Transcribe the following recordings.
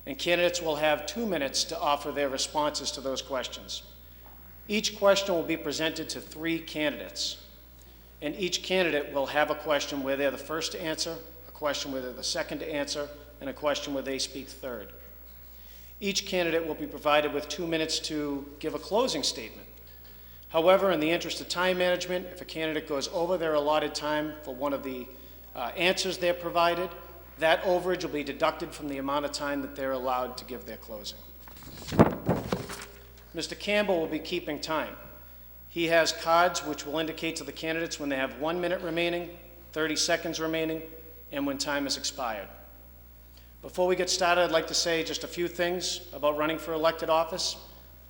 and candidates will have 2 minutes to offer their responses to those questions. Each question will be presented to 3 candidates, and each candidate will have a question where they're the first to answer, a question where they're the second to answer, and a question where they speak third. Each candidate will be provided with 2 minutes to give a closing statement. However, in the interest of time management, if a candidate goes over their allotted time for one of the answers they're provided, that overage will be deducted from the amount of time that they're allowed to give their closing. Mr. Campbell will be keeping time. He has cards which will indicate to the candidates when they have 1 minute remaining, 30 seconds remaining, and when time has expired. Before we get started, I'd like to say just a few things about running for elected office.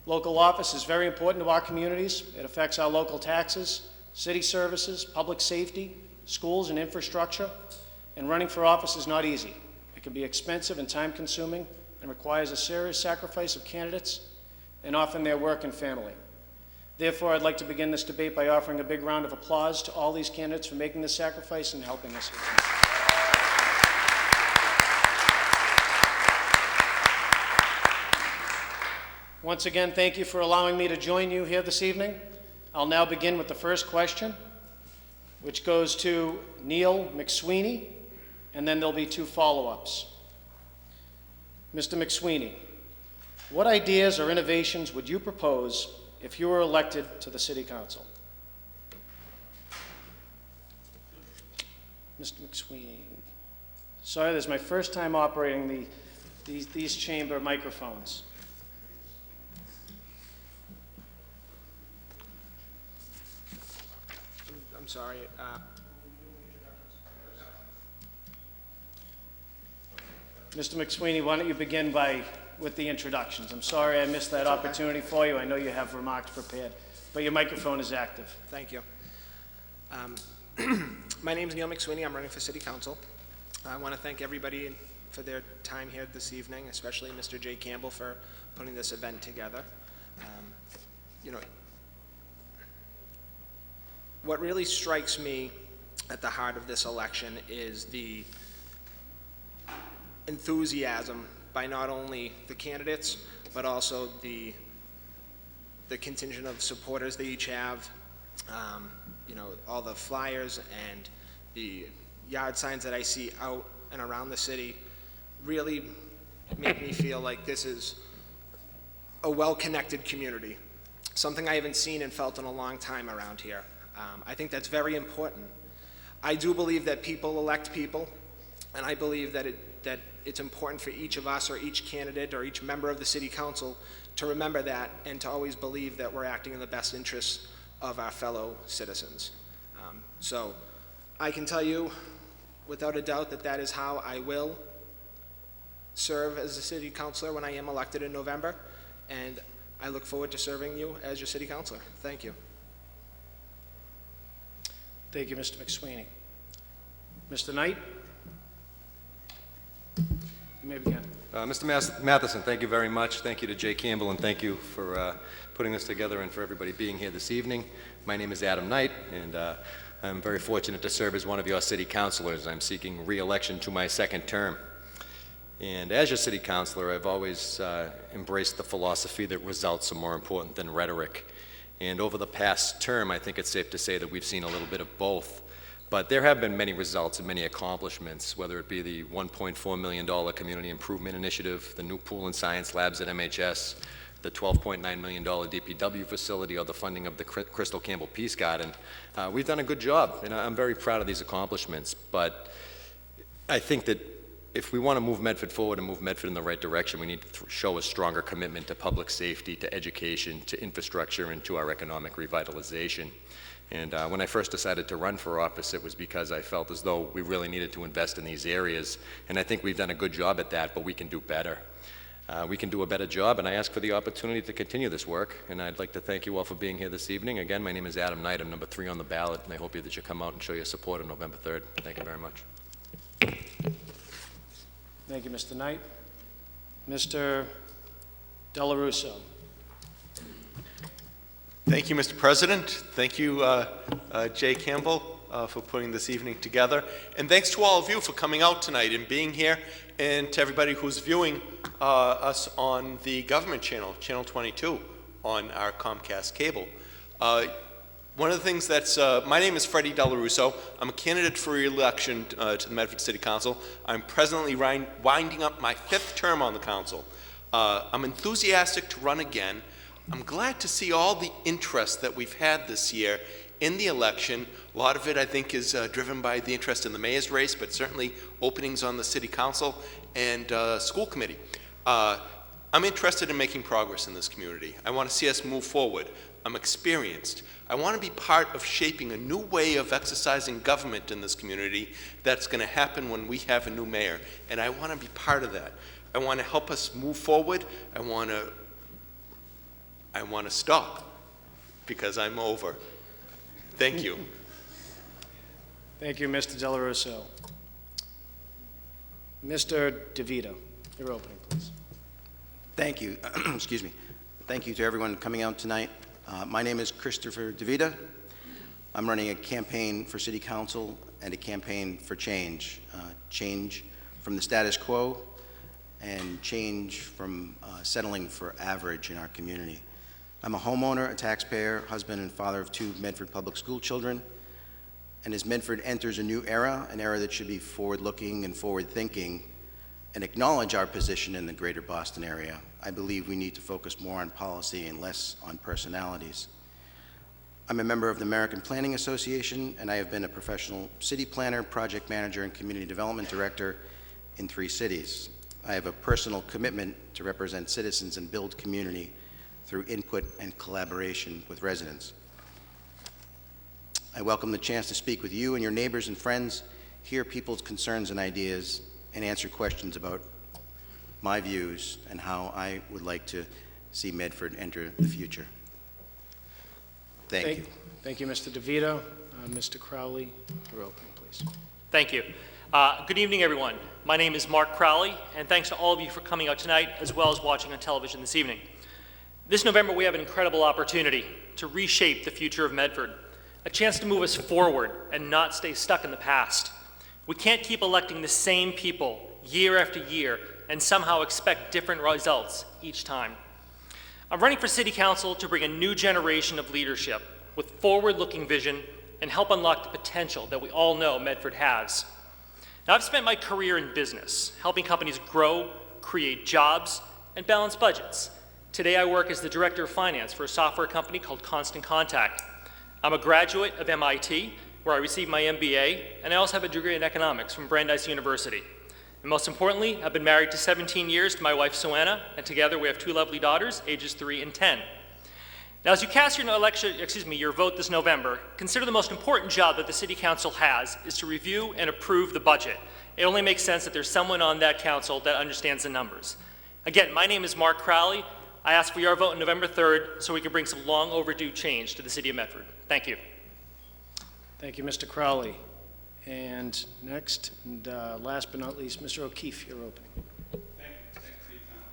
Local office is very important to our communities. It affects our local taxes, city services, public safety, schools, and infrastructure. And running for office is not easy. It can be expensive and time-consuming and requires a serious sacrifice of candidates and often their work and family. Therefore, I'd like to begin this debate by offering a big round of applause to all these candidates for making this sacrifice and helping us here tonight. Once again, thank you for allowing me to join you here this evening. I'll now begin with the first question, which goes to Neil McSweeney, and then there'll be 2 follow-ups. Mr. McSweeney, what ideas or innovations would you propose if you were elected to the City Council? Mr. McSweeney. Sorry, this is my first time operating these chamber microphones. I'm sorry. Mr. McSweeney, why don't you begin with the introductions? I'm sorry I missed that opportunity for you. I know you have remarks prepared, but your microphone is active. Thank you. My name is Neil McSweeney. I'm running for City Council. I want to thank everybody for their time here this evening, especially Mr. J. Campbell for putting this event together. What really strikes me at the heart of this election is the enthusiasm by not only the candidates, but also the contingent of supporters they each have. All the flyers and the yard signs that I see out and around the city really make me feel like this is a well-connected community, something I haven't seen and felt in a long time around here. I think that's very important. I do believe that people elect people, and I believe that it's important for each of us or each candidate or each member of the City Council to remember that and to always believe that we're acting in the best interests of our fellow citizens. So I can tell you without a doubt that is how I will serve as a City Councilor when I am elected in November, and I look forward to serving you as your City Councilor. Thank you. Thank you, Mr. McSweeney. Mr. Knight? You may begin. Mr. Matheson, thank you very much. Thank you to Jay Campbell, and thank you for putting this together and for everybody being here this evening. My name is Adam Knight, and I'm very fortunate to serve as one of your city councilors. I'm seeking re-election to my 2nd term. And as your city councilor, I've always embraced the philosophy that results are more important than rhetoric. And over the past term, I think it's safe to say that we've seen a little bit of both. But there have been many results and many accomplishments, whether it be the $1.4 million Community Improvement Initiative, the new pool and science labs at MHS, the $12.9 million DPW facility, or the funding of the Crystal Campbell Peace Garden. We've done a good job, and I'm very proud of these accomplishments. But I think that if we want to move Medford forward and move Medford in the right direction, we need to show a stronger commitment to public safety, to education, to infrastructure, and to our economic revitalization. And when I first decided to run for office, it was because I felt as though we really needed to invest in these areas. And I think we've done a good job at that, but we can do better. We can do a better job, and I ask for the opportunity to continue this work. And I'd like to thank you all for being here this evening. Again, my name is Adam Knight. I'm number 3 on the ballot, and I hope that you come out and show your support on November 3rd. Thank you very much. Thank you, Mr. Knight. Mr. Della Russo. Thank you, Mr. President. Thank you, Jay Campbell. for putting this evening together. And thanks to all of you for coming out tonight and being here, and to everybody who's viewing us on the government channel, Channel 22, on our Comcast cable. One of the things that's, my name is Freddie Delarusso. I'm a candidate for re-election to the Medford City Council. I'm presently winding up my 5th term on the council. I'm enthusiastic to run again. I'm glad to see all the interest that we've had this year in the election. A lot of it, I think, is driven by the interest in the mayor's race, but certainly openings on the city council and school committee. I'm interested in making progress in this community. I want to see us move forward. I'm experienced. I want to be part of shaping a new way of exercising government in this community that's going to happen when we have a new mayor, and I want to be part of that. I want to help us move forward. I want to stop because I'm over. Thank you. Thank you, Mr. Delarusso. Mr. DeVito, your opening, please. Thank you. Excuse me. Thank you to everyone coming out tonight. My name is Christopher DeVita. I'm running a campaign for City Council and a campaign for change. Change from the status quo and change from settling for average in our community. I'm a homeowner, a taxpayer, husband and father of 2 Medford public school children. And as Medford enters a new era, an era that should be forward-looking and forward-thinking, and acknowledge our position in the greater Boston area, I believe we need to focus more on policy and less on personalities. I'm a member of the American Planning Association, and I have been a professional city planner, project manager, and community development director in 3 cities. I have a personal commitment to represent citizens and build community through input and collaboration with residents. I welcome the chance to speak with you and your neighbors and friends, hear people's concerns and ideas, and answer questions about my views and how I would like to see Medford enter the future. Thank you. Thank you, Mr. DeVito. Mr. Crowley, your opening, please. Thank you. Good evening, everyone. My name is Mark Crowley, and thanks to all of you for coming out tonight, as well as watching on television this evening. This November, we have an incredible opportunity to reshape the future of Medford, a chance to move us forward and not stay stuck in the past. We can't keep electing the same people year after year and somehow expect different results each time. I'm running for City Council to bring a new generation of leadership with forward-looking vision and help unlock the potential that we all know Medford has. Now, I've spent my career in business, helping companies grow, create jobs, and balance budgets. Today, I work as the Director of Finance for a software company called Constant Contact. I'm a graduate of MIT, where I received my MBA, and I also have a degree in economics from Brandeis University. And most importantly, I've been married to 17 years to my wife, Suanna, and together we have 2 lovely daughters, ages 3 and 10. Now, as you cast your vote this November, consider the most important job that the City Council has is to review and approve the budget. It only makes sense that there's someone on that council that understands the numbers. Again, my name is Mark Crowley. I ask for your vote on November 3rd so we can bring some long overdue change to the City of Medford. Thank you. Thank you, Mr. Crowley. And next, and last but not least, Mr. O'Keefe, your opening. Thanks for your time.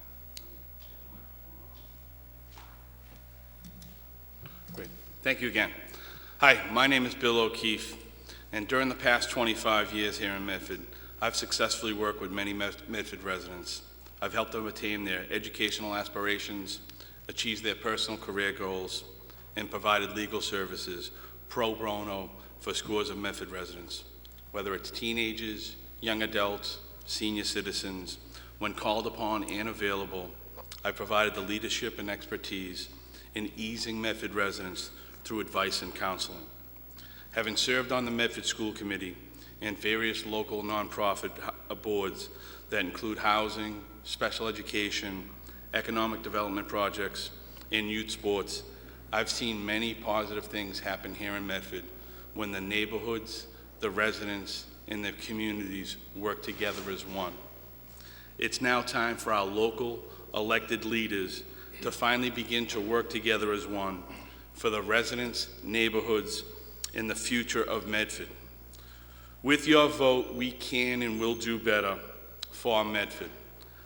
Great. Thank you again. Hi, my name is Bill O'Keefe, and during the past 25 years here in Medford, I've successfully worked with many Medford residents. I've helped them attain their educational aspirations, achieve their personal career goals, and provided legal services pro bono for scores of Medford residents. Whether it's teenagers, young adults, senior citizens, when called upon and available, I've provided the leadership and expertise in easing Medford residents through advice and counseling. Having served on the Medford School Committee and various local nonprofit boards that include housing, special education, economic development projects, and youth sports, I've seen many positive things happen here in Medford when the neighborhoods, the residents, and the communities work together as one. It's now time for our local elected leaders to finally begin to work together as one for the residents, neighborhoods, and the future of Medford. With your vote, we can and will do better for Medford.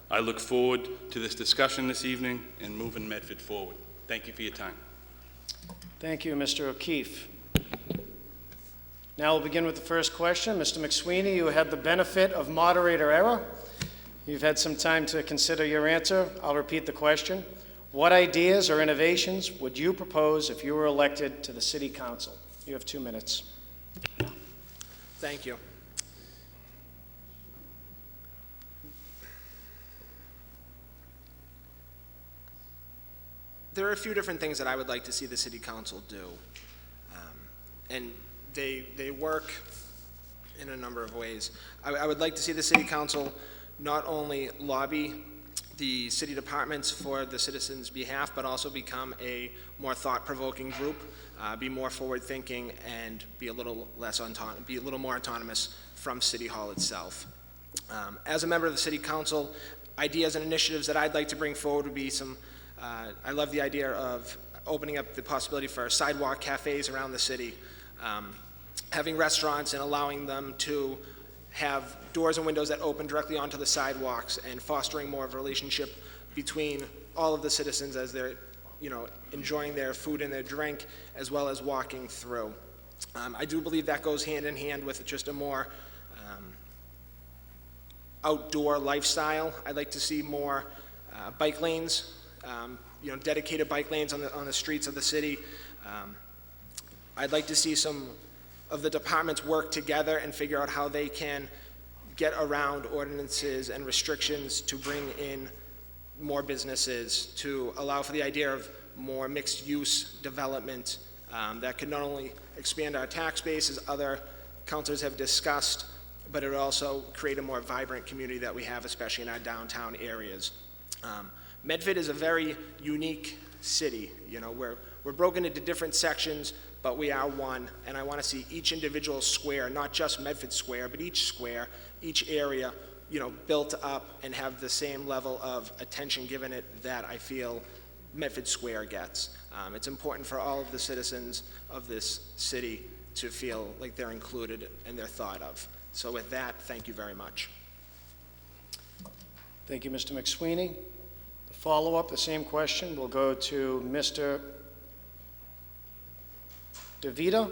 I look forward to this discussion this evening and moving Medford forward. Thank you for your time. Thank you, Mr. O'Keefe. Now we'll begin with the first question. Mr. McSweeney, you had the benefit of moderator error. You've had some time to consider your answer. I'll repeat the question. What ideas or innovations would you propose if you were elected to the City Council? You have 2 minutes. Thank you. There are a few different things that I would like to see the City Council do. And they work in a number of ways. I would like to see the City Council not only lobby the city departments for the citizens' behalf, but also become a more thought-provoking group, be more forward-thinking, and be a little more autonomous from City Hall itself. As a member of the City Council, ideas and initiatives that I'd like to bring forward would be some. I love the idea of opening up the possibility for sidewalk cafes around the city, having restaurants and allowing them to have doors and windows that open directly onto the sidewalks, and fostering more of a relationship between all of the citizens as they're, enjoying their food and their drink, as well as walking through. I do believe that goes hand in hand with just a more outdoor lifestyle. I'd like to see more bike lanes, dedicated bike lanes on the streets of the city. I'd like to see some of the departments work together and figure out how they can get around ordinances and restrictions to bring in more businesses, to allow for the idea of more mixed-use development that could not only expand our tax base, as other councilors have discussed, but it would also create a more vibrant community that we have, especially in our downtown areas. Medford is a very unique city. We're broken into different sections, but we are one, and I want to see each individual square, not just Medford Square, but each square, each area, built up and have the same level of attention given it that I feel Medford Square gets. It's important for all of the citizens of this city to feel like they're included and they're thought of. So with that, thank you very much. Thank you, Mr. McSweeney. The follow-up, the same question, will go to Mr. DeVita.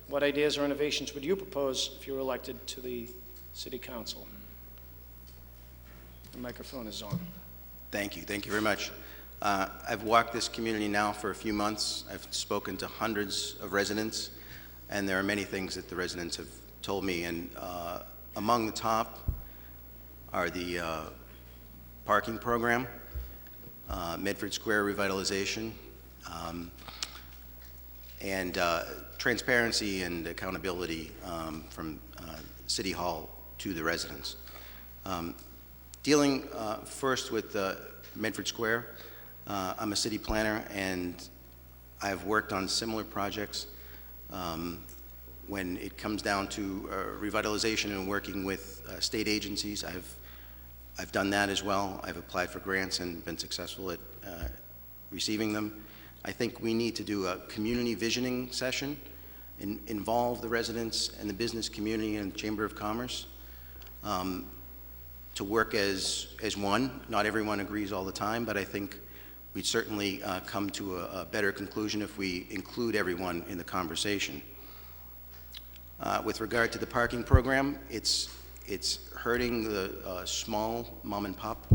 What ideas or innovations would you propose if you were elected to the City Council? The microphone is on. Thank you very much. I've walked this community now for a few months. I've spoken to hundreds of residents, and there are many things that the residents have told me, and among the top are the parking program, Medford Square revitalization, and transparency and accountability from City Hall to the residents. Dealing first with Medford Square, I'm a city planner, and I've worked on similar projects. When it comes down to revitalization and working with state agencies, I've done that as well. I've applied for grants and been successful at receiving them. I think we need to do a community visioning session, involve the residents and the business community and Chamber of Commerce to work as one. Not everyone agrees all the time, but I think we'd certainly come to a better conclusion if we include everyone in the conversation. With regard to the parking program, it's hurting the small mom and pop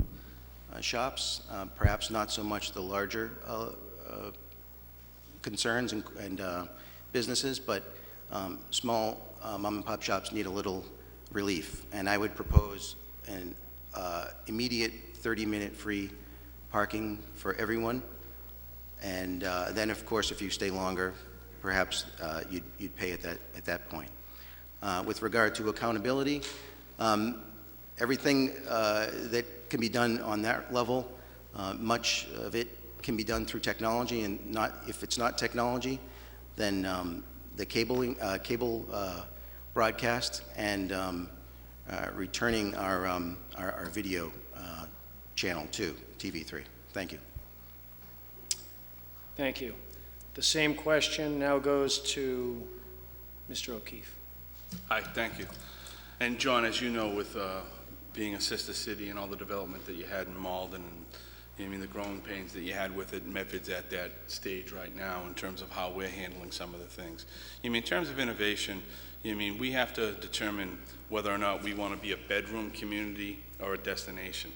shops, perhaps not so much the larger concerns and businesses, but small mom and pop shops need a little relief. And I would propose an immediate 30-minute free parking for everyone. And then, of course, if you stay longer, perhaps you'd pay at that point. With regard to accountability, everything that can be done on that level, much of it can be done through technology, and if it's not technology, then the cable broadcast and returning our video channel to TV3. Thank you. Thank you. The same question now goes to Mr. O'Keefe. Hi, thank you. And John, as you know, with being a sister city and all the development that you had in Malden, I mean, the growing pains that you had with it, Medford's at that stage right now in terms of how we're handling some of the things. I mean, in terms of innovation, I mean, we have to determine whether or not we want to be a bedroom community or a destination.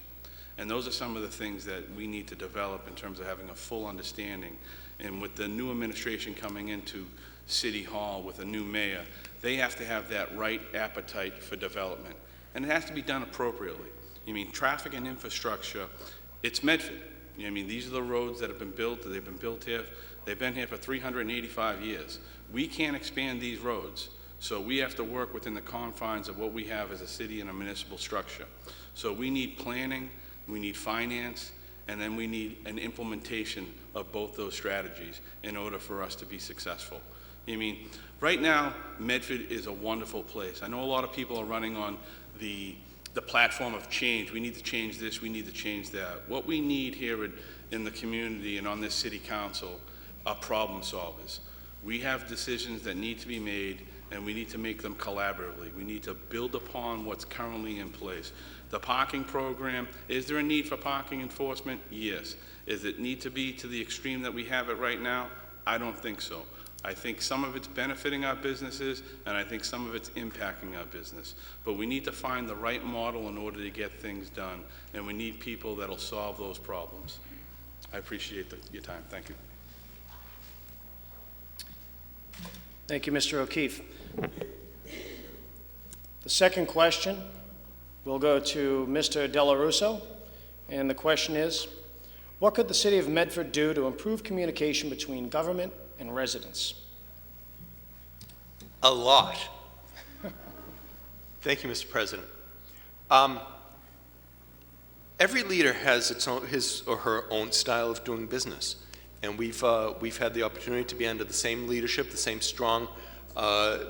And those are some of the things that we need to develop in terms of having a full understanding. And with the new administration coming into City Hall with a new mayor, they have to have that right appetite for development. And it has to be done appropriately. I mean, traffic and infrastructure, it's Medford. I mean, these are the roads that have been built, they've been built here. They've been here for 385 years. We can't expand these roads. So we have to work within the confines of what we have as a city and a municipal structure. So we need planning, we need finance, and then we need an implementation of both those strategies in order for us to be successful. I mean, right now, Medford is a wonderful place. I know a lot of people are running on the platform of change. We need to change this, we need to change that. What we need here in the community and on this city council are problem solvers. We have decisions that need to be made, and we need to make them collaboratively. We need to build upon what's currently in place. The parking program, is there a need for parking enforcement? Yes. Does it need to be to the extreme that we have it right now? I don't think so. I think some of it's benefiting our businesses, and I think some of it's impacting our business. But we need to find the right model in order to get things done, and we need people that'll solve those problems. I appreciate your time. Thank you. Thank you, Mr. O'Keefe. The second question will go to Mr. Della Russo, and the question is, what could the City of Medford do to improve communication between government and residents? A lot. Thank you, Mr. President. Every leader has his or her own style of doing business, and we've had the opportunity to be under the same leadership, the same strong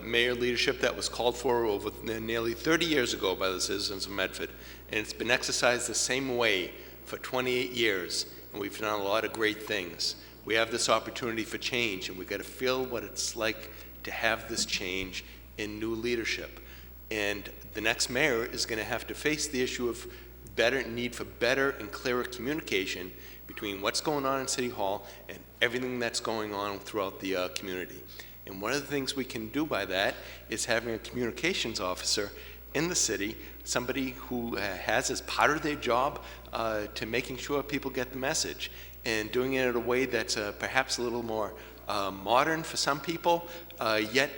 mayor leadership that was called for over nearly 30 years ago by the citizens of Medford, and it's been exercised the same way for 28 years, and we've done a lot of great things. We have this opportunity for change, and we've got to feel what it's like to have this change in new leadership. And the next mayor is going to have to face the issue of need for better and clearer communication between what's going on in City Hall and everything that's going on throughout the community. And one of the things we can do by that is having a communications officer in the city, somebody who has as part of their job to making sure people get the message, and doing it in a way that's perhaps a little more modern for some people, yet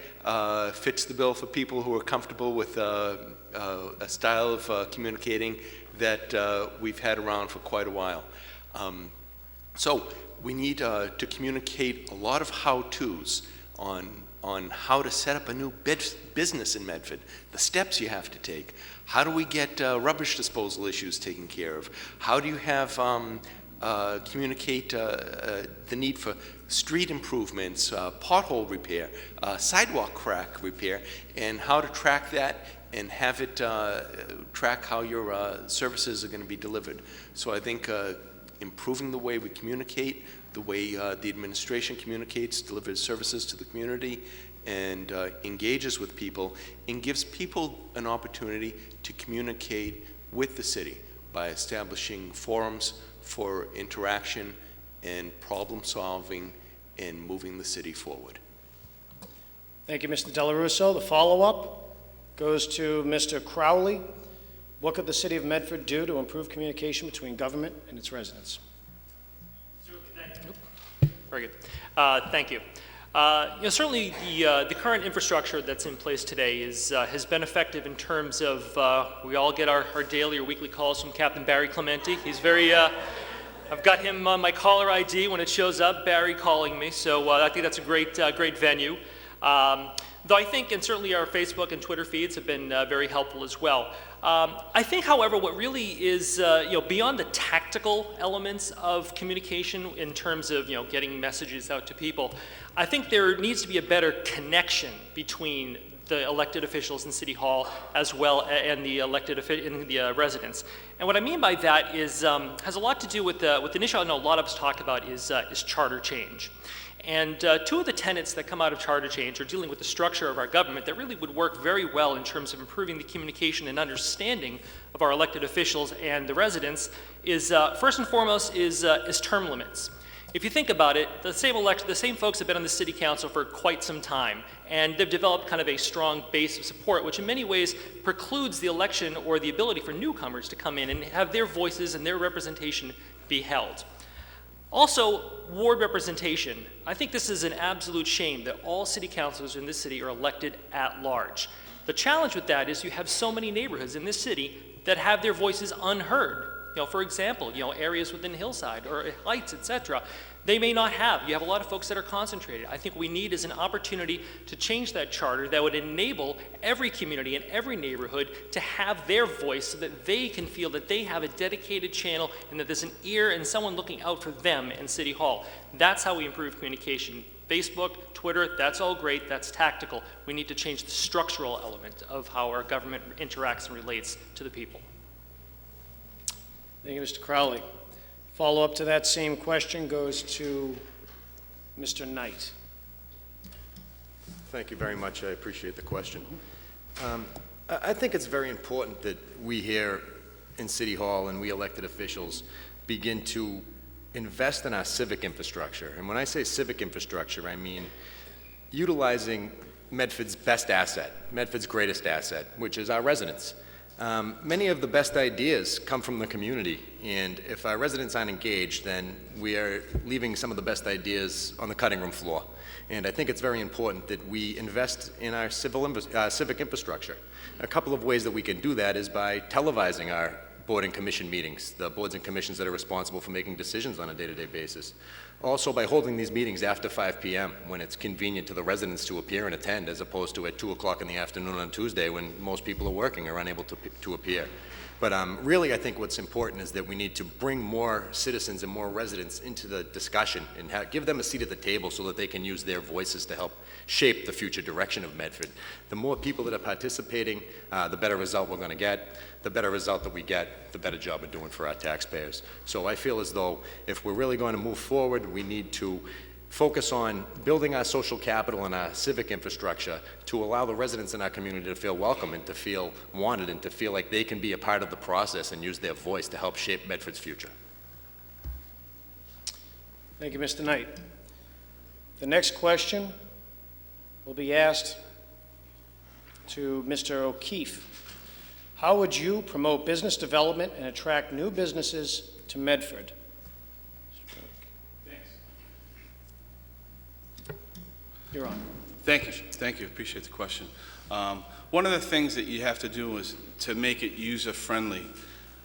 fits the bill for people who are comfortable with a style of communicating that we've had around for quite a while. So we need to communicate a lot of how-tos on how to set up a new business in Medford, the steps you have to take. How do we get rubbish disposal issues taken care of? How do you have communicate the need for street improvements, pothole repair, sidewalk crack repair, and how to track that and have it track how your services are going to be delivered. So I think improving the way we communicate, the way the administration communicates, delivers services to the community, and engages with people, and gives people an opportunity to communicate with the city by establishing forums for interaction and problem solving and moving the city forward. Thank you, Mr. Della Russo. The follow-up goes to Mr. Crowley. What could the City of Medford do to improve communication between government and its residents? Very good. Thank you. Certainly the current infrastructure that's in place today has been effective in terms of we all get our daily or weekly calls from Captain Barry Clementi. He's very, I've got him on my caller ID when it shows up, Barry calling me, so I think that's a great venue. Though I think, and certainly our Facebook and Twitter feeds have been very helpful as well. I think, however, what really is, beyond the tactical elements of communication in terms of, getting messages out to people, I think there needs to be a better connection between the elected officials in City Hall as well and the elected residents. And what I mean by that is has a lot to do with an issue I know a lot of us talk about is charter change. And two of the tenets that come out of charter change are dealing with the structure of our government that really would work very well in terms of improving the communication and understanding of our elected officials and the residents is, first and foremost, is term limits. If you think about it, the same folks have been on the city council for quite some time, and they've developed kind of a strong base of support, which in many ways precludes the election or the ability for newcomers to come in and have their voices and their representation be held. Also, ward representation. I think this is an absolute shame that all city councilors in this city are elected at large. The challenge with that is you have so many neighborhoods in this city that have their voices unheard. You know, for example, areas within Hillside or Heights, etc. They may not have. You have a lot of folks that are concentrated. I think what we need is an opportunity to change that charter that would enable every community and every neighborhood to have their voice so that they can feel that they have a dedicated channel and that there's an ear and someone looking out for them in City Hall. That's how we improve communication. Facebook, Twitter, that's all great, that's tactical. We need to change the structural element of how our government interacts and relates to the people. Thank you, Mr. Crowley. Follow-up to that same question goes to Mr. Knight. Thank you very much. I appreciate the question. I think it's very important that we here in City Hall and we elected officials begin to invest in our civic infrastructure. And when I say civic infrastructure, I mean utilizing Medford's best asset, Medford's greatest asset, which is our residents. Many of the best ideas come from the community, and if our residents aren't engaged, then we are leaving some of the best ideas on the cutting room floor. And I think it's very important that we invest in our civic infrastructure. A couple of ways that we can do that is by televising our board and commission meetings, the boards and commissions that are responsible for making decisions on a day-to-day basis. Also by holding these meetings after 5 p.m. when it's convenient to the residents to appear and attend, as opposed to at 2 o'clock in the afternoon on Tuesday when most people are working or unable to appear. But really, I think what's important is that we need to bring more citizens and more residents into the discussion and give them a seat at the table so that they can use their voices to help shape the future direction of Medford. The more people that are participating, the better result we're going to get. The better result that we get, the better job we're doing for our taxpayers. So I feel as though if we're really going to move forward, we need to focus on building our social capital and our civic infrastructure to allow the residents in our community to feel welcome and to feel wanted and to feel like they can be a part of the process and use their voice to help shape Medford's future. Thank you, Mr. Knight. The next question will be asked to Mr. O'Keefe. How would you promote business development and attract new businesses to Medford? You're on. Thank you, appreciate the question. One of the things that you have to do is to make it user-friendly,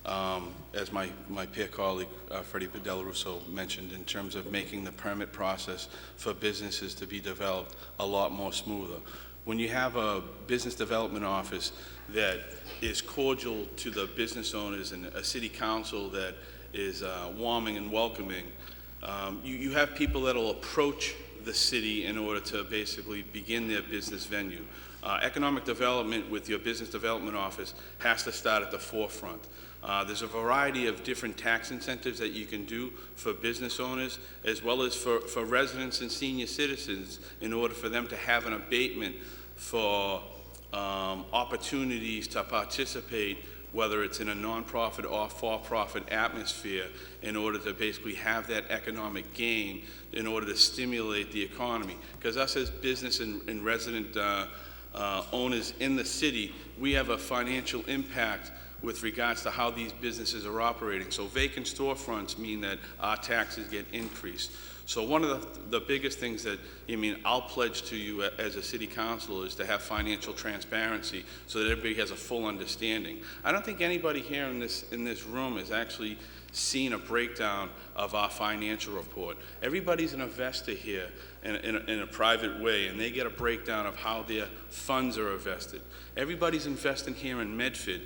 as my peer colleague, Freddie Delarusso mentioned, in terms of making the permit process for businesses to be developed a lot more smoother. When you have a business development office that is cordial to the business owners and a city council that is warming and welcoming, you have people that will approach the city in order to basically begin their business venue. Economic development with your business development office has to start at the forefront. There's a variety of different tax incentives that you can do for business owners as well as for residents and senior citizens in order for them to have an abatement for opportunities to participate, whether it's in a nonprofit or for-profit atmosphere, in order to basically have that economic gain in order to stimulate the economy. Because us as business and resident owners in the city, we have a financial impact with regards to how these businesses are operating. So vacant storefronts mean that our taxes get increased. So one of the biggest things that, I'll pledge to you as a city council is to have financial transparency so that everybody has a full understanding. I don't think anybody here in this room has actually seen a breakdown of our financial report. Everybody's an investor here in a private way, and they get a breakdown of how their funds are invested. Everybody's investing here in Medford,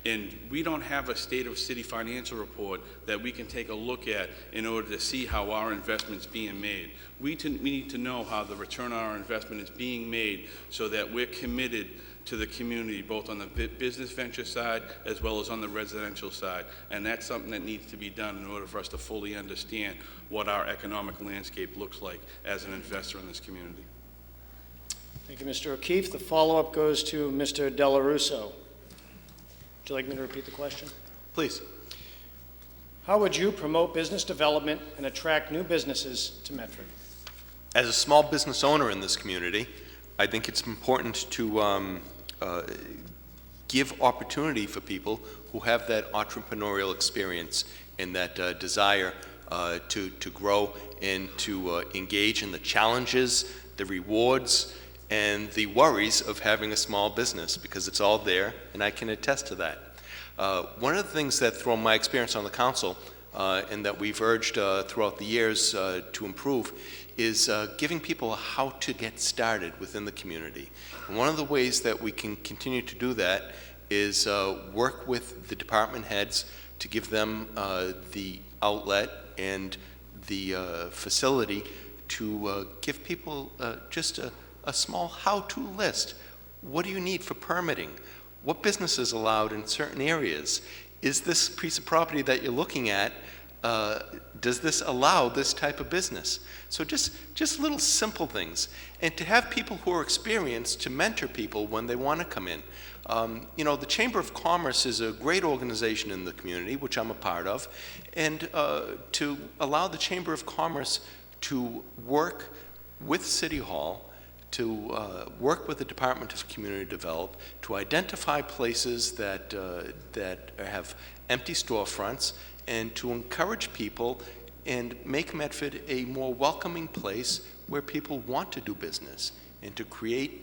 and we don't have a state of city financial report that we can take a look at in order to see how our investment's being made. We need to know how the return on our investment is being made so that we're committed to the community, both on the business venture side as well as on the residential side. And that's something that needs to be done in order for us to fully understand what our economic landscape looks like as an investor in this community. Thank you, Mr. O'Keefe. The follow-up goes to Mr. Della Russo. Would you like me to repeat the question? Please. How would you promote business development and attract new businesses to Medford? As a small business owner in this community, I think it's important to give opportunity for people who have that entrepreneurial experience and that desire to grow and to engage in the challenges, the rewards, and the worries of having a small business, because it's all there, and I can attest to that. One of the things that, through my experience on the council, and that we've urged throughout the years to improve, is giving people how to get started within the community. And one of the ways that we can continue to do that is work with the department heads to give them the outlet and the facility to give people just a small how-to list. What do you need for permitting? What business is allowed in certain areas? Is this piece of property that you're looking at, does this allow this type of business? So just little simple things. And to have people who are experienced to mentor people when they want to come in. You know, the Chamber of Commerce is a great organization in the community, which I'm a part of, and to allow the Chamber of Commerce to work with City Hall, to work with the Department of Community Development, to identify places that have empty storefronts, and to encourage people and make Medford a more welcoming place where people want to do business, and to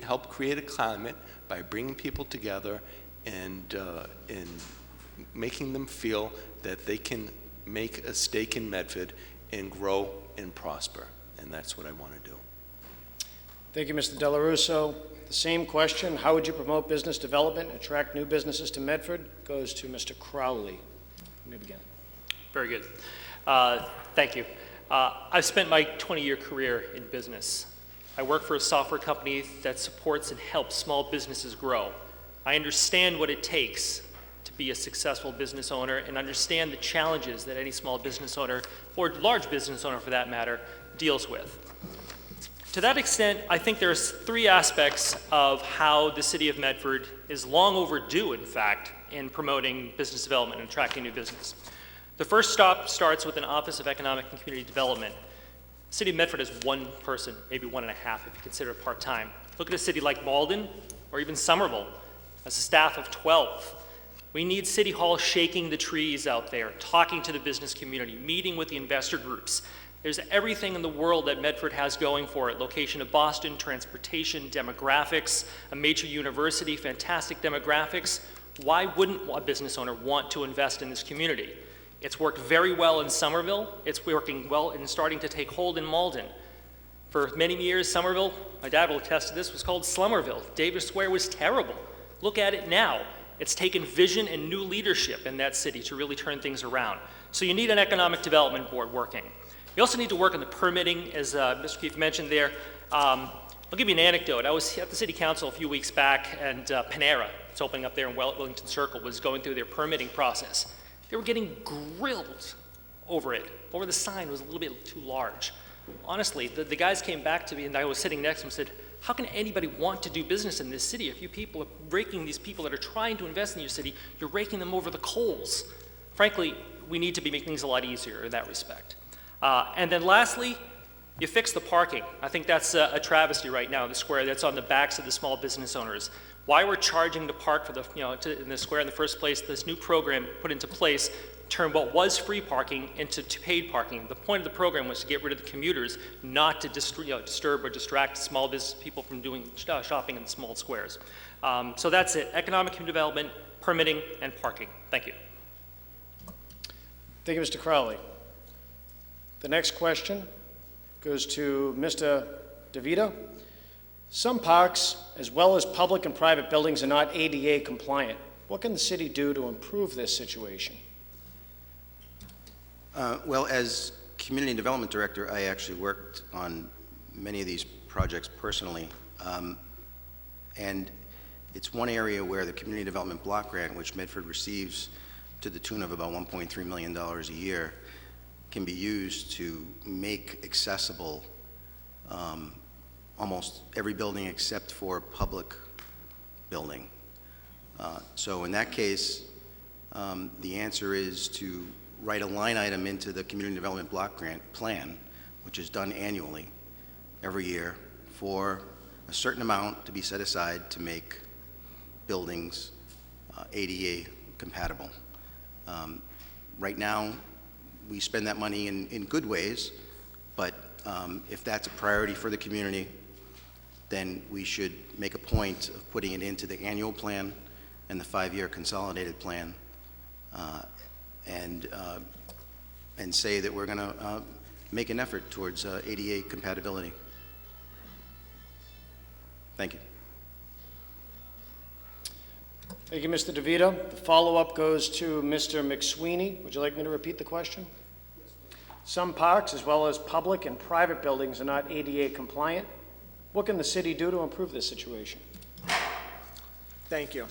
help create a climate by bringing people together and making them feel that they can make a stake in Medford and grow and prosper. And that's what I want to do. Thank you, Mr. Della Russo. The same question, how would you promote business development and attract new businesses to Medford, goes to Mr. Crowley. You may begin. Very good. Thank you. I've spent my 20-year career in business. I work for a software company that supports and helps small businesses grow. I understand what it takes to be a successful business owner and understand the challenges that any small business owner, or large business owner for that matter, deals with. To that extent, I think there's three aspects of how the city of Medford is long overdue, in fact, in promoting business development and attracting new business. The first stop starts with an Office of Economic and Community Development. The city of Medford has one person, maybe 1.5 if you consider it part-time. Look at a city like Malden or even Somerville, has a staff of 12. We need City Hall shaking the trees out there, talking to the business community, meeting with the investor groups. There's everything in the world that Medford has going for it. Location of Boston, transportation, demographics, a major university, fantastic demographics. Why wouldn't a business owner want to invest in this community? It's worked very well in Somerville. It's working well and starting to take hold in Malden. For many years, Somerville, my dad will attest to this, was called Slummerville. Davis Square was terrible. Look at it now. It's taken vision and new leadership in that city to really turn things around. So you need an economic development board working. You also need to work on the permitting, as Mr. Keefe mentioned there. I'll give you an anecdote. I was at the City Council a few weeks back, and Panera, it's opening up there in Wellington Circle, was going through their permitting process. They were getting grilled over it. Over the sign was a little bit too large. Honestly, the guys came back to me, and I was sitting next to them and said, how can anybody want to do business in this city if you people are raking these people that are trying to invest in your city, you're raking them over the coals? Frankly, we need to be making things a lot easier in that respect. And then lastly, you fix the parking. I think that's a travesty right now in the square. That's on the backs of the small business owners. Why we're charging to park for in the square in the first place, this new program put into place turned what was free parking into paid parking. The point of the program was to get rid of the commuters, not to disturb or distract small business people from doing shopping in the small squares. So that's it, economic development, permitting, and parking. Thank you. Thank you, Mr. Crowley. The next question goes to Mr. DeVito. Some parks, as well as public and private buildings, are not ADA compliant. What can the city do to improve this situation? Well, as Community Development Director, I actually worked on many of these projects personally. And It's one area where the Community Development Block Grant, which Medford receives to the tune of about $1.3 million a year, can be used to make accessible almost every building except for public building. So in that case, the answer is to write a line item into the Community Development Block Grant plan, which is done annually, every year, for a certain amount to be set aside to make buildings ADA compatible. Right now, we spend that money in good ways, but if that's a priority for the community, then we should make a point of putting it into the annual plan and the 5-year consolidated plan, and say that we're going to make an effort towards ADA compatibility. Thank you. Thank you, Mr. DeVito. The follow-up goes to Mr. McSweeney. Would you like me to repeat the question? Some parks, as well as public and private buildings, are not ADA compliant. What can the city do to improve this situation? Thank you.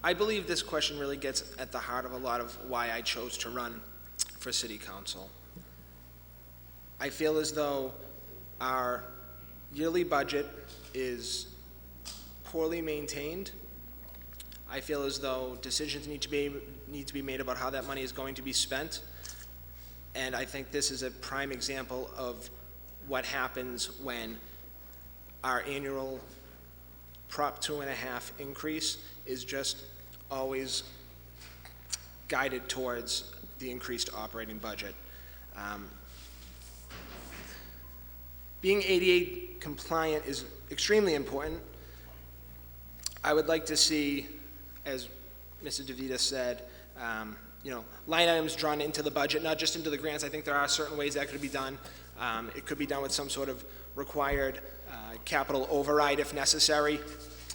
I believe this question really gets at the heart of a lot of why I chose to run for city council. I feel as though our yearly budget is poorly maintained. I feel as though decisions need to be made about how that money is going to be spent. And I think this is a prime example of what happens when our annual Prop 2.5 increase is just always guided towards the increased operating budget. Being ADA compliant is extremely important. I would like to see, as Mr. DeVita said, line items drawn into the budget, not just into the grants. I think there are certain ways that could be done. It could be done with some sort of required capital override if necessary.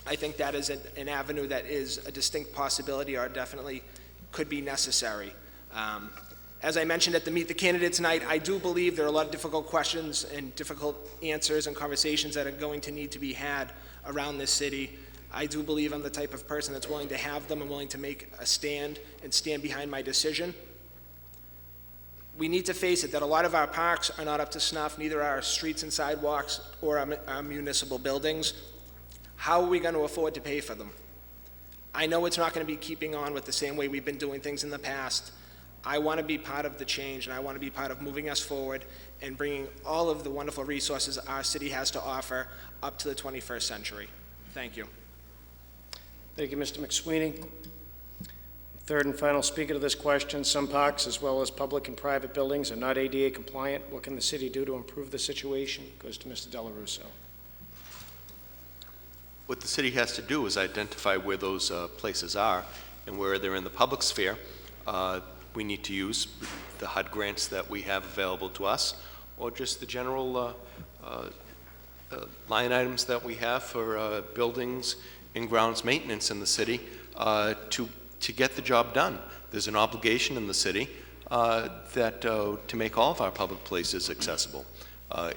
I think that is an avenue that is a distinct possibility, or definitely could be necessary. As I mentioned at the Meet the Candidates night, I do believe there are a lot of difficult questions and difficult answers and conversations that are going to need to be had around this city. I do believe I'm the type of person that's willing to have them and willing to make a stand and stand behind my decision. We need to face it that a lot of our parks are not up to snuff, neither are our streets and sidewalks or our municipal buildings. How are we going to afford to pay for them? I know it's not going to be keeping on with the same way we've been doing things in the past. I want to be part of the change, and I want to be part of moving us forward and bringing all of the wonderful resources our city has to offer up to the 21st century. Thank you. Thank you, Mr. McSweeney. Third and final speaker to this question: some parks, as well as public and private buildings, are not ADA compliant. What can the city do to improve the situation? Goes to Mr. Della Russo. What the city has to do is identify where those places are and where they're in the public sphere. We need to use the HUD grants that we have available to us, or just the general line items that we have for buildings and grounds maintenance in the city to get the job done. There's an obligation in the city to make all of our public places accessible.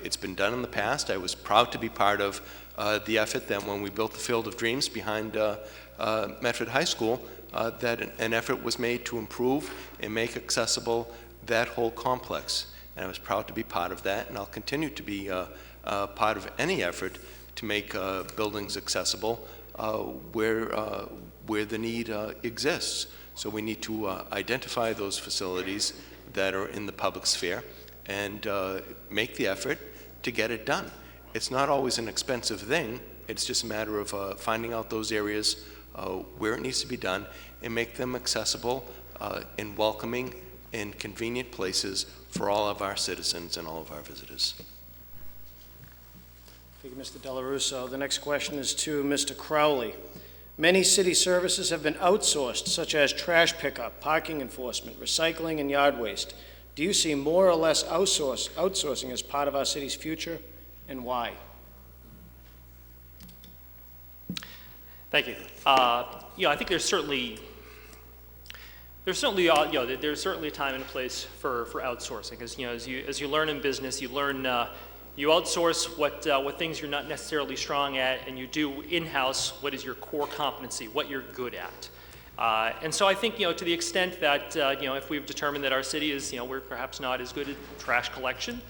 It's been done in the past. I was proud to be part of the effort that when we built the Field of Dreams behind Medford High School, that an effort was made to improve and make accessible that whole complex. And I was proud to be part of that, and I'll continue to be part of any effort to make buildings accessible where the need exists. So we need to identify those facilities that are in the public sphere and make the effort to get it done. It's not always an expensive thing. It's just a matter of finding out those areas where it needs to be done and make them accessible and welcoming and convenient places for all of our citizens and all of our visitors. Thank you, Mr. Della Russo. The next question is to Mr. Crowley. Many city services have been outsourced, such as trash pickup, parking enforcement, recycling, and yard waste. Do you see more or less outsourcing as part of our city's future, and why? Thank you. I think there's certainly a time and a place for outsourcing. As you learn in business, you learn You outsource what things you're not necessarily strong at, and you do in-house what is your core competency, what you're good at. And so I think, to the extent that, if we've determined that our city is, we're perhaps not as good at trash collection,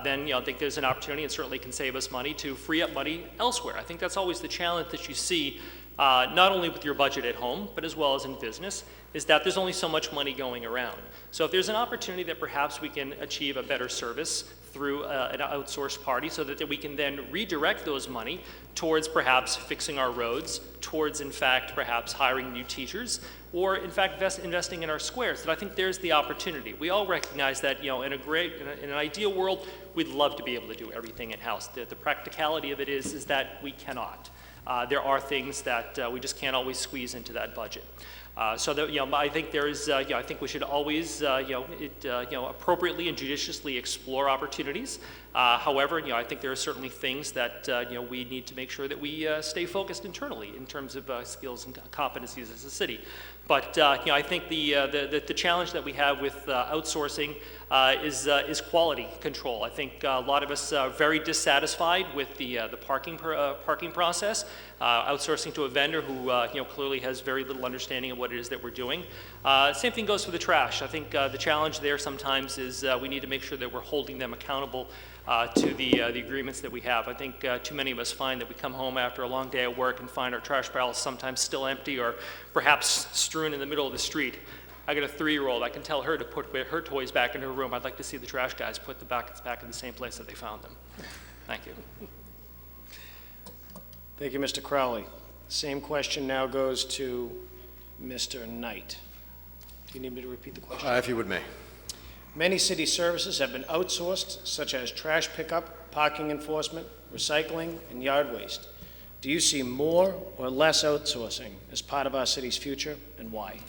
then, I think there's an opportunity, and certainly can save us money, to free up money elsewhere. I think that's always the challenge that you see, not only with your budget at home, but as well as in business, is that there's only so much money going around. So if there's an opportunity that perhaps we can achieve a better service through an outsourced party, so that we can then redirect those money towards perhaps fixing our roads, towards in fact perhaps hiring new teachers, or in fact investing in our squares, that I think there's the opportunity. We all recognize that, in an ideal world, we'd love to be able to do everything in-house. The practicality of it is that we cannot. There are things that we just can't always squeeze into that budget. So that, I think there is, I think we should always, appropriately and judiciously explore opportunities. However, I think there are certainly things that, we need to make sure that we stay focused internally in terms of skills and competencies as a city. But, I think the challenge that we have with outsourcing is quality control. I think a lot of us are very dissatisfied with the parking process. Outsourcing to a vendor who clearly has very little understanding of what it is that we're doing. Same thing goes for the trash. I think the challenge there sometimes is we need to make sure that we're holding them accountable to the agreements that we have. I think too many of us find that we come home after a long day at work and find our trash barrels sometimes still empty or perhaps strewn in the middle of the street. I got a 3-year-old. I can tell her to put her toys back in her room. I'd like to see the trash guys put the buckets back in the same place that they found them. Thank you. Thank you, Mr. Crowley. Same question now goes to Mr. Knight. Do you need me to repeat the question? If you would, may. Many city services have been outsourced, such as trash pickup, parking enforcement, recycling, and yard waste. Do you see more or less outsourcing as part of our city's future, and why?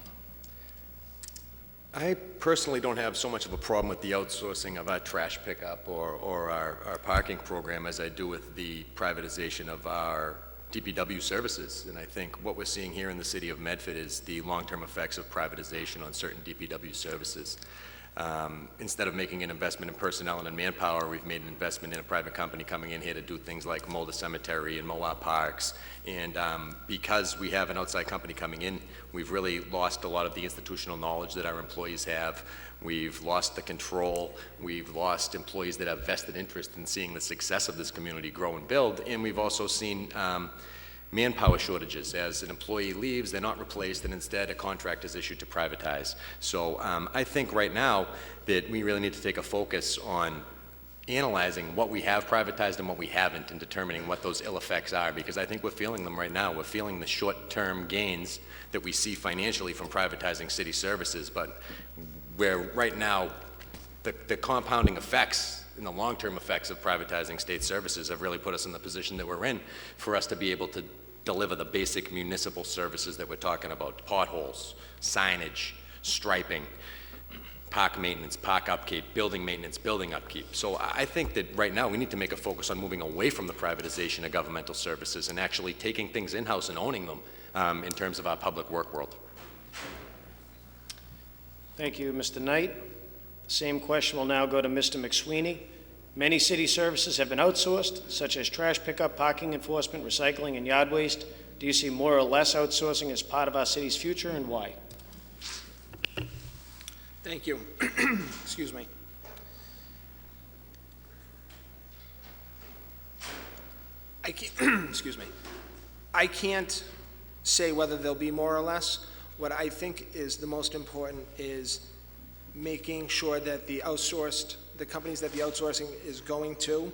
I personally don't have so much of a problem with the outsourcing of our trash pickup or our parking program as I do with the privatization of our DPW services. And I think what we're seeing here in the city of Medford is the long-term effects of privatization on certain DPW services. Instead of making an investment in personnel and in manpower, we've made an investment in a private company coming in here to do things like mow the cemetery and mow our parks. And because we have an outside company coming in, we've really lost a lot of the institutional knowledge that our employees have. We've lost the control. We've lost employees that have vested interest in seeing the success of this community grow and build. And we've also seen manpower shortages. As an employee leaves, they're not replaced, and instead a contract is issued to privatize. So I think right now that we really need to take a focus on analyzing what we have privatized and what we haven't, and determining what those ill effects are, because I think we're feeling them right now. We're feeling the short-term gains that we see financially from privatizing city services, but where right now the compounding effects and the long-term effects of privatizing state services have really put us in the position that we're in for us to be able to deliver the basic municipal services that we're talking about: potholes, signage, striping, park maintenance, park upkeep, building maintenance, building upkeep. So I think that right now we need to make a focus on moving away from the privatization of governmental services and actually taking things in-house and owning them in terms of our public work world. Thank you, Mr. Knight. The same question will now go to Mr. McSweeney. Many city services have been outsourced, such as trash pickup, parking enforcement, recycling, and yard waste. Do you see more or less outsourcing as part of our city's future, and why? Thank you. Excuse me. Excuse me. I can't say whether there'll be more or less. What I think is the most important is making sure that the companies that the outsourcing is going to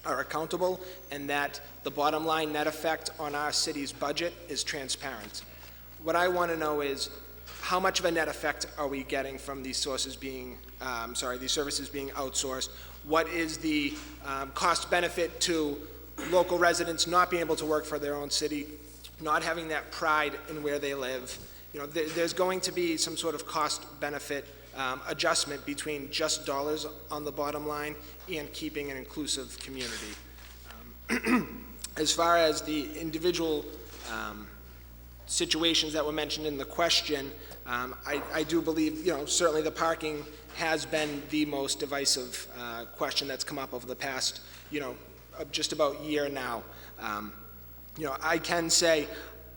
are accountable, and that the bottom line net effect on our city's budget is transparent. What I want to know is how much of a net effect are we getting from these services being outsourced? What is the cost benefit to local residents not being able to work for their own city, not having that pride in where they live? There's going to be some sort of cost benefit adjustment between just dollars on the bottom line and keeping an inclusive community. As far as the individual situations that were mentioned in the question, I do believe, certainly the parking has been the most divisive question that's come up over the past, just about year now. I can say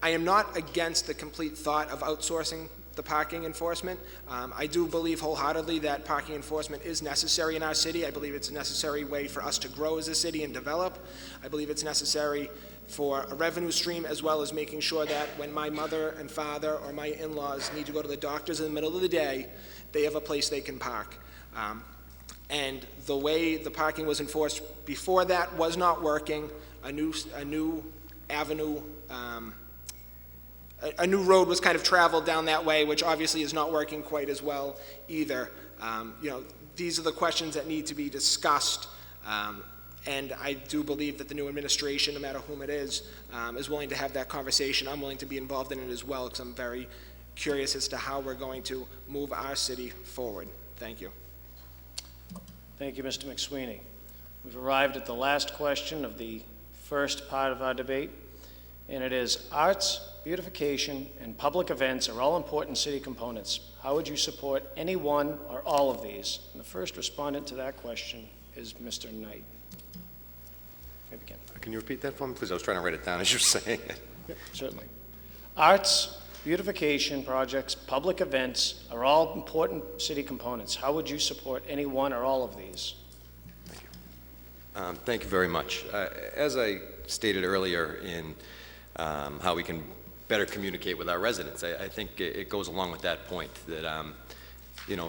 I am not against the complete thought of outsourcing the parking enforcement. I do believe wholeheartedly that parking enforcement is necessary in our city. I believe it's a necessary way for us to grow as a city and develop. I believe it's necessary for a revenue stream, as well as making sure that when my mother and father or my in-laws need to go to the doctors in the middle of the day, they have a place they can park. And the way the parking was enforced before that was not working. A new avenue, a new road was kind of traveled down that way, which obviously is not working quite as well either. These are the questions that need to be discussed. And I do believe that the new administration, no matter whom it is willing to have that conversation. I'm willing to be involved in it as well, because I'm very curious as to how we're going to move our city forward. Thank you. Thank you, Mr. McSweeney. We've arrived at the last question of the first part of our debate, and it is: arts, beautification, and public events are all important city components. How would you support any one or all of these? And the first respondent to that question is Mr. Knight. Maybe again. Can you repeat that for me, please? I was trying to write it down as you're saying it. Yep, certainly. Arts, beautification projects, public events are all important city components. How would you support any one or all of these? Thank you very much. As I stated earlier in how we can better communicate with our residents, I think it goes along with that point that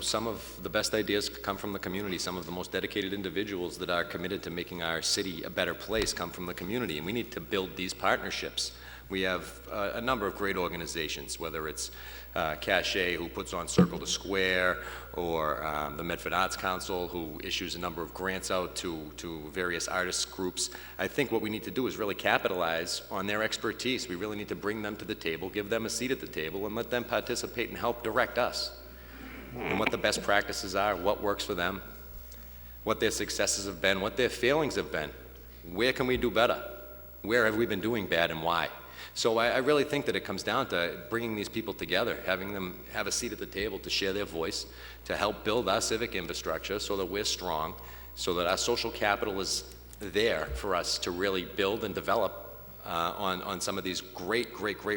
some of the best ideas come from the community. Some of the most dedicated individuals that are committed to making our city a better place come from the community, and we need to build these partnerships. We have a number of great organizations, whether it's Cachet, who puts on Circle to Square, or the Medford Arts Council, who issues a number of grants out to various artist groups. I think what we need to do is really capitalize on their expertise. We really need to bring them to the table, give them a seat at the table, and let them participate and help direct us and what the best practices are, what works for them, what their successes have been, what their failings have been. Where can we do better? Where have we been doing bad, and why? So I really think that it comes down to bringing these people together, having them have a seat at the table to share their voice, to help build our civic infrastructure so that we're strong, so that our social capital is there for us to really build and develop on some of these great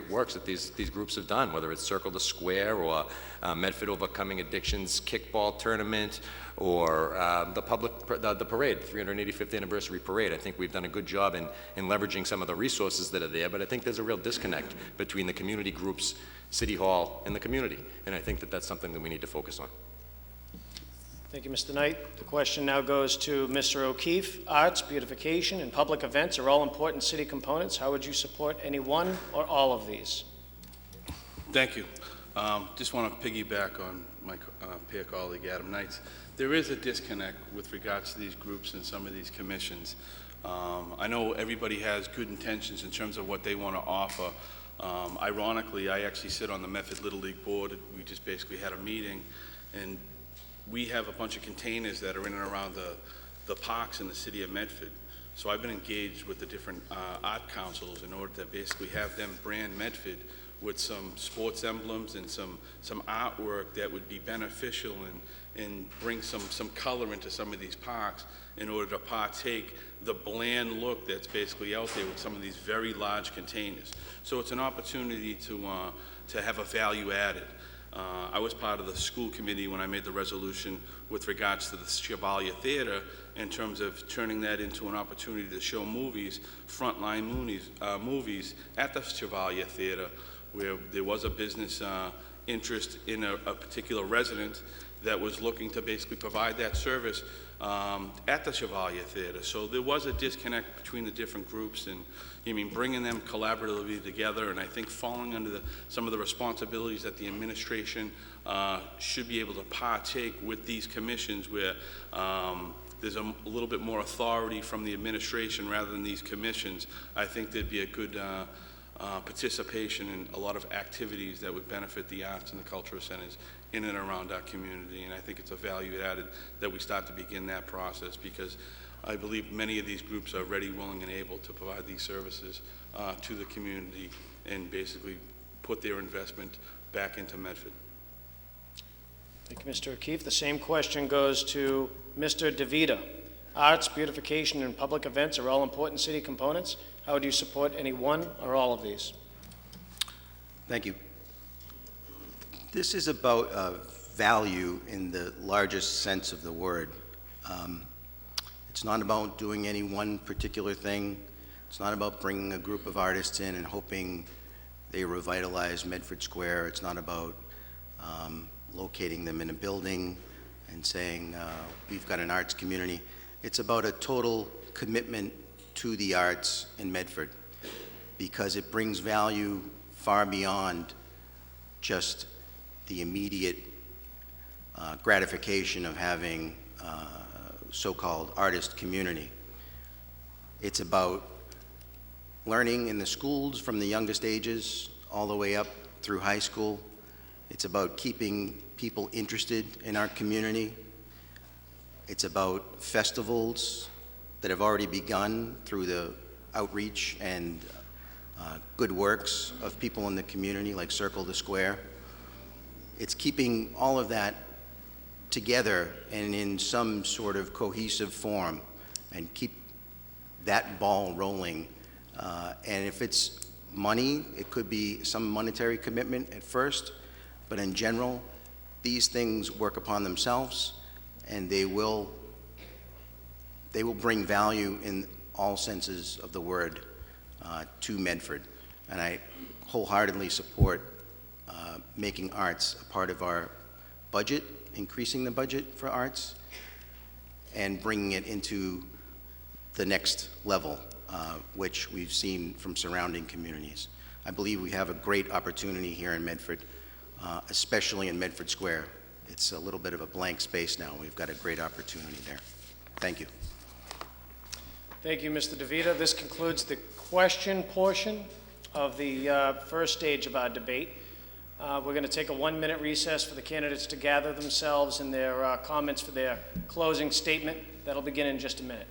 works that these groups have done, whether it's Circle the Square or Medford Overcoming Addictions kickball tournament, or the parade, 385th anniversary parade. I think we've done a good job in leveraging some of the resources that are there, but I think there's a real disconnect between the community groups, City Hall, and the community, and I think that that's something that we need to focus on. Thank you, Mr. Knight. The question now goes to Mr. O'Keefe. Arts, beautification, and public events are all important city components. How would you support any one or all of these? Thank you. Just want to piggyback on my peer colleague Adam Knight's. There is a disconnect with regards to these groups and some of these commissions. I know everybody has good intentions in terms of what they want to offer. Ironically, I actually sit on the Medford Little League board. We just basically had a meeting, and we have a bunch of containers that are in and around the parks in the city of Medford. So I've been engaged with the different art councils in order to basically have them brand Medford with some sports emblems and some artwork that would be beneficial and bring some color into some of these parks in order to partake the bland look that's basically out there with some of these very large containers. So it's an opportunity to have a value added. I was part of the school committee when I made the resolution with regards to the Chevalier Theater in terms of turning that into an opportunity to show movies, frontline movies at the Chevalier Theater, where there was a business interest in a particular resident that was looking to basically provide that service at the Chevalier Theater. So there was a disconnect between the different groups, and bringing them collaboratively together, and I think falling under some of the responsibilities that the administration should be able to partake with these commissions, where there's a little bit more authority from the administration rather than these commissions. I think there'd be a good participation in a lot of activities that would benefit the arts and the cultural centers in and around our community, and I think it's a value added that we start to begin that process, because I believe many of these groups are ready, willing, and able to provide these services to the community and basically put their investment back into Medford. Thank you, Mr. O'Keefe. The same question goes to Mr. DeVita. Arts, beautification, and public events are all important city components. How would you support any one or all of these? Thank you. This is about value in the largest sense of the word. It's not about doing any one particular thing. It's not about bringing a group of artists in and hoping they revitalize Medford Square. It's not about locating them in a building and saying, we've got an arts community. It's about a total commitment to the arts in Medford because it brings value far beyond just the immediate gratification of having so-called artist community. It's about learning in the schools from the youngest ages all the way up through high school. It's about keeping people interested in our community. It's about festivals that have already begun through the outreach and good works of people in the community like Circle the Square. It's keeping all of that together and in some sort of cohesive form and keep that ball rolling. And if it's money, it could be some monetary commitment at first, but in general, these things work upon themselves and they will bring value in all senses of the word to Medford. And I wholeheartedly support making arts a part of our budget, increasing the budget for arts, and bringing it into the next level, which we've seen from surrounding communities. I believe we have a great opportunity here in Medford, especially in Medford Square. It's a little bit of a blank space now. We've got a great opportunity there. Thank you. Thank you, Mr. DeVita. This concludes the question portion of the first stage of our debate. We're going to take a 1-minute recess for the candidates to gather themselves and their comments for their closing statement. That'll begin in just a minute.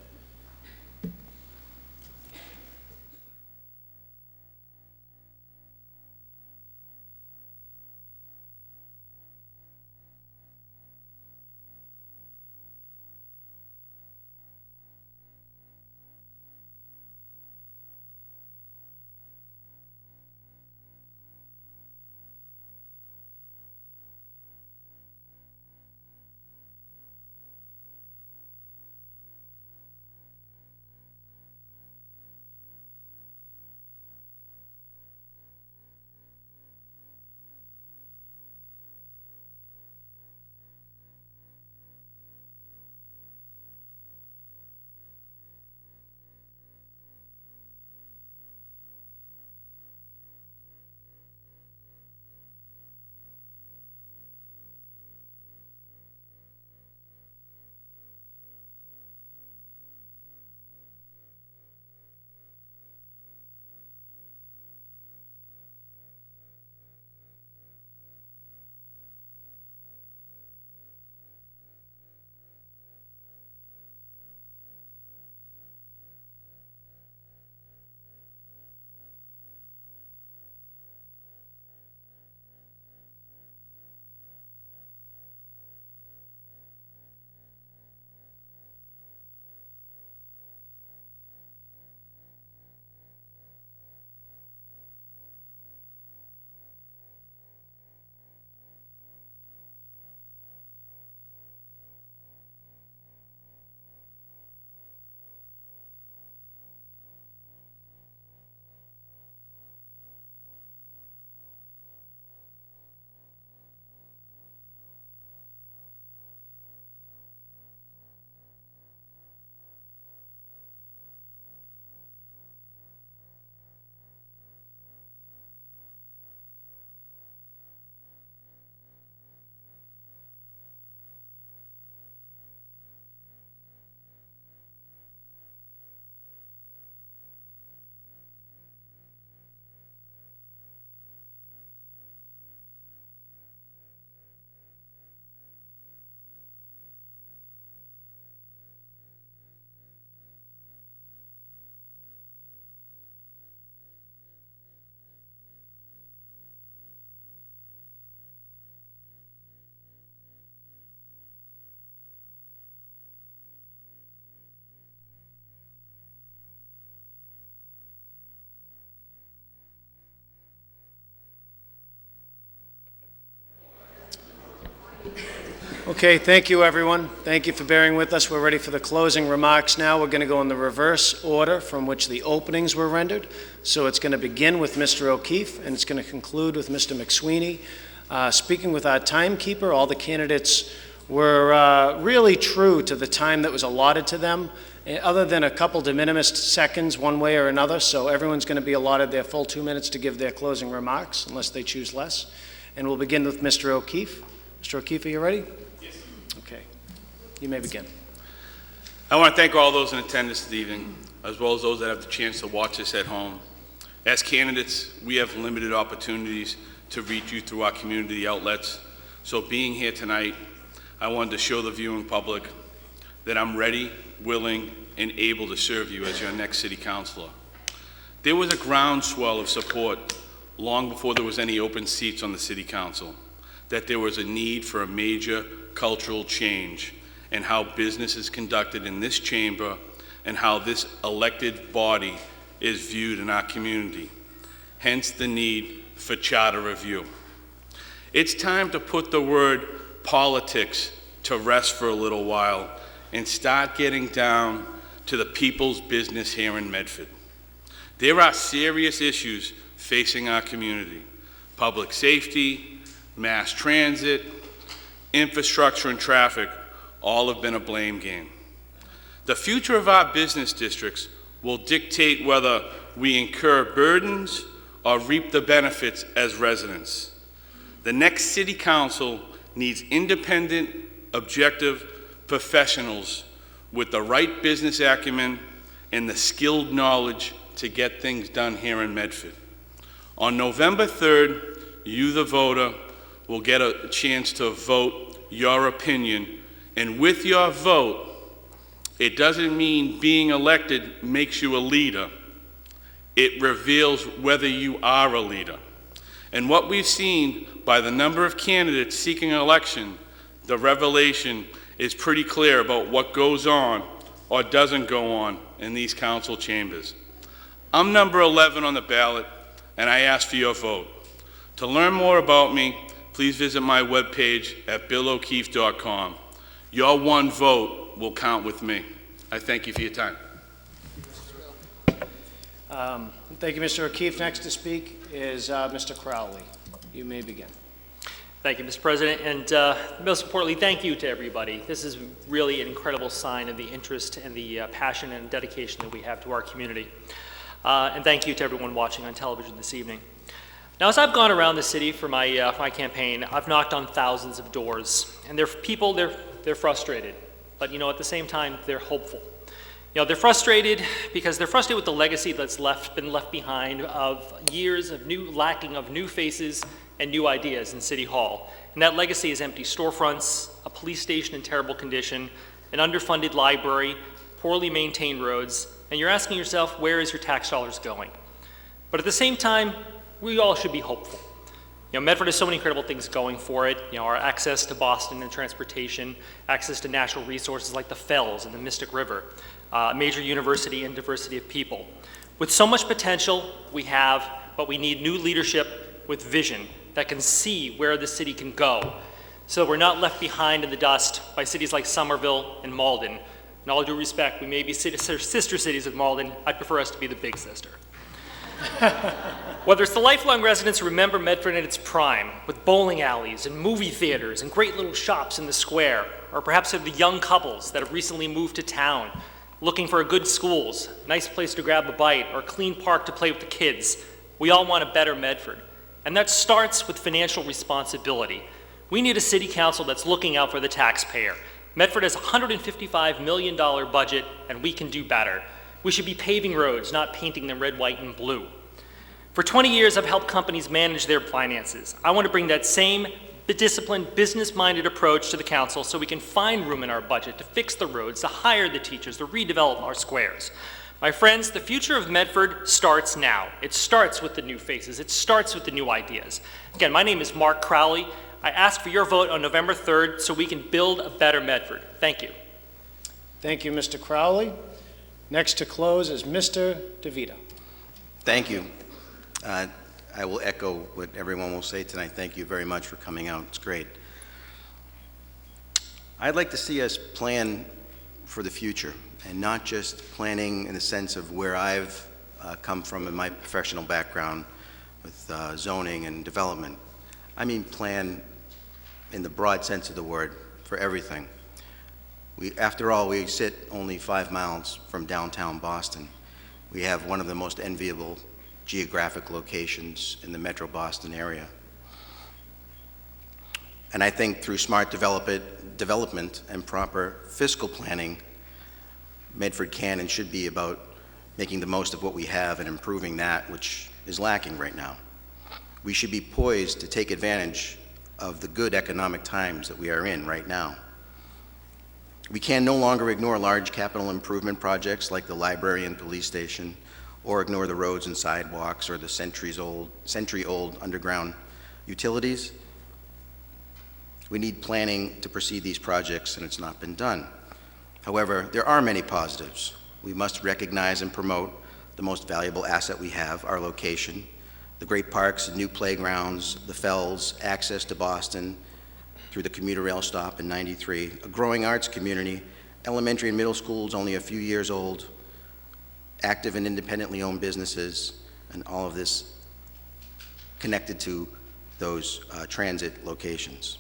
Okay, thank you, everyone. Thank you for bearing with us. We're ready for the closing remarks now. We're going to go in the reverse order from which the openings were rendered. So it's going to begin with Mr. O'Keefe, and it's going to conclude with Mr. McSweeney. Speaking with our timekeeper, all the candidates were really true to the time that was allotted to them, other than a couple de minimis seconds one way or another. So everyone's going to be allotted their full 2 minutes to give their closing remarks, unless they choose less. And we'll begin with Mr. O'Keefe. Mr. O'Keefe, are you ready? Yes. Okay. You may begin. I want to thank all those in attendance this evening, as well as those that have the chance to watch this at home. As candidates, we have limited opportunities to reach you through our community outlets. So being here tonight, I wanted to show the viewing public that I'm ready, willing, and able to serve you as your next city councilor. There was a groundswell of support long before there was any open seats on the city council, that there was a need for a major cultural change in how business is conducted in this chamber and how this elected body is viewed in our community, hence the need for charter review. It's time to put the word politics to rest for a little while and start getting down to the people's business here in Medford. There are serious issues facing our community: public safety, mass transit, infrastructure, and traffic all have been a blame game. The future of our business districts will dictate whether we incur burdens or reap the benefits as residents. The next city council needs independent, objective professionals with the right business acumen and the skilled knowledge to get things done here in Medford. On November 3rd, you, the voter, will get a chance to vote your opinion, and with your vote, it doesn't mean being elected makes you a leader. It reveals whether you are a leader. And what we've seen by the number of candidates seeking election, the revelation is pretty clear about what goes on or doesn't go on in these council chambers. I'm number 11 on the ballot, and I ask for your vote. To learn more about me, please visit my webpage at billokeefe.com. Your one vote will count with me. I thank you for your time. Thank you, Mr. O'Keefe. Next to speak is Mr. Crowley. You may begin. Thank you, Mr. President, and most importantly, thank you to everybody. This is really an incredible sign of the interest and the passion and dedication that we have to our community. And thank you to everyone watching on television this evening. Now, as I've gone around the city for my campaign, I've knocked on thousands of doors, and there are people, they're frustrated, but you know, at the same time, they're hopeful. You know, they're frustrated because they're frustrated with the legacy that's been left behind of years of lacking of new faces and new ideas in City Hall. And that legacy is empty storefronts, a police station in terrible condition, an underfunded library, poorly maintained roads, and you're asking yourself, where is your tax dollars going? But at the same time, we all should be hopeful. You know, Medford has so many incredible things going for it. You know, our access to Boston and transportation, access to natural resources like the Fells and the Mystic River, a major university and diversity of people. With so much potential but we need new leadership with vision that can see where the city can go, so we're not left behind in the dust by cities like Somerville and Malden. In all due respect, we may be sister cities of Malden. I'd prefer us to be the big sister. Whether it's the lifelong residents who remember Medford at its prime, with bowling alleys and movie theaters and great little shops in the square, or perhaps the young couples that have recently moved to town, looking for good schools, nice place to grab a bite, or a clean park to play with the kids, we all want a better Medford. And that starts with financial responsibility. We need a city council that's looking out for the taxpayer. Medford has a $155 million budget, and we can do better. We should be paving roads, not painting them red, white, and blue. For 20 years, I've helped companies manage their finances. I want to bring that same disciplined, business-minded approach to the council so we can find room in our budget to fix the roads, to hire the teachers, to redevelop our squares. My friends, the future of Medford starts now. It starts with the new faces. It starts with the new ideas. Again, my name is Mark Crowley. I ask for your vote on November 3rd so we can build a better Medford. Thank you. Thank you, Mr. Crowley. Next to close is Mr. DeVito. Thank you. I will echo what everyone will say tonight. Thank you very much for coming out. It's great. I'd like to see us plan for the future and not just planning in the sense of where I've come from in my professional background with zoning and development. I mean plan in the broad sense of the word for everything. After all, we sit only 5 miles from downtown Boston. We have one of the most enviable geographic locations in the Metro Boston area. And I think through smart development and proper fiscal planning, Medford can and should be about making the most of what we have and improving that which is lacking right now. We should be poised to take advantage of the good economic times that we are in right now. We can no longer ignore large capital improvement projects like the library and police station, or ignore the roads and sidewalks or the century-old underground utilities. We need planning to proceed these projects, and it's not been done. However, there are many positives. We must recognize and promote the most valuable asset we have, our location, the great parks and new playgrounds, the Fells, access to Boston through the commuter rail stop in 93, a growing arts community, elementary and middle schools only a few years old, active and independently owned businesses, and all of this connected to those transit locations.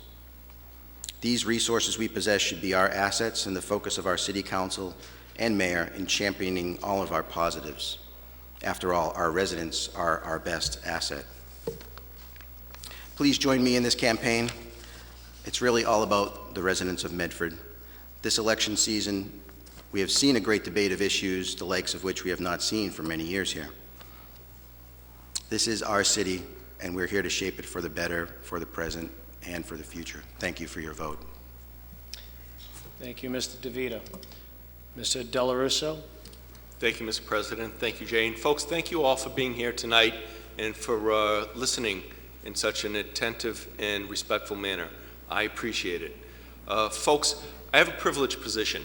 These resources we possess should be our assets and the focus of our City Council and Mayor in championing all of our positives. After all, our residents are our best asset. Please join me in this campaign. It's really all about the residents of Medford. This election season, we have seen a great debate of issues, the likes of which we have not seen for many years here. This is our city, and we're here to shape it for the better, for the present, and for the future. Thank you for your vote. Thank you, Mr. DeVito. Mr. Della Russo? Thank you, Mr. President. Thank you, Jane. Folks, thank you all for being here tonight and for listening in such an attentive and respectful manner. I appreciate it. Folks, I have a privileged position.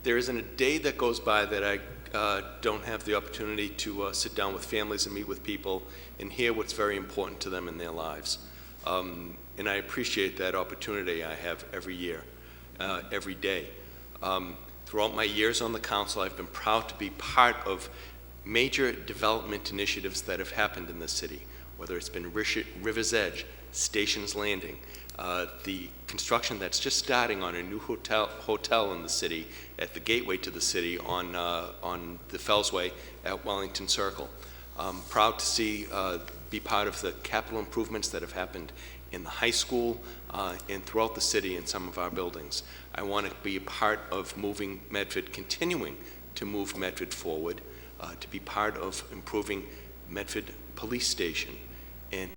There isn't a day that goes by that I don't have the opportunity to sit down with families and meet with people and hear what's very important to them in their lives. And I appreciate that opportunity I have every year, every day. Throughout my years on the council, I've been proud to be part of major development initiatives that have happened in this city, whether it's been River's Edge, Stations Landing, the construction that's just starting on a new hotel in the city, at the gateway to the city on the Fellsway at Wellington Circle. I'm proud to be part of the capital improvements that have happened in the high school and throughout the city in some of our buildings. I want to be a part of moving Medford, continuing to move Medford forward, to be part of improving Medford Police Station and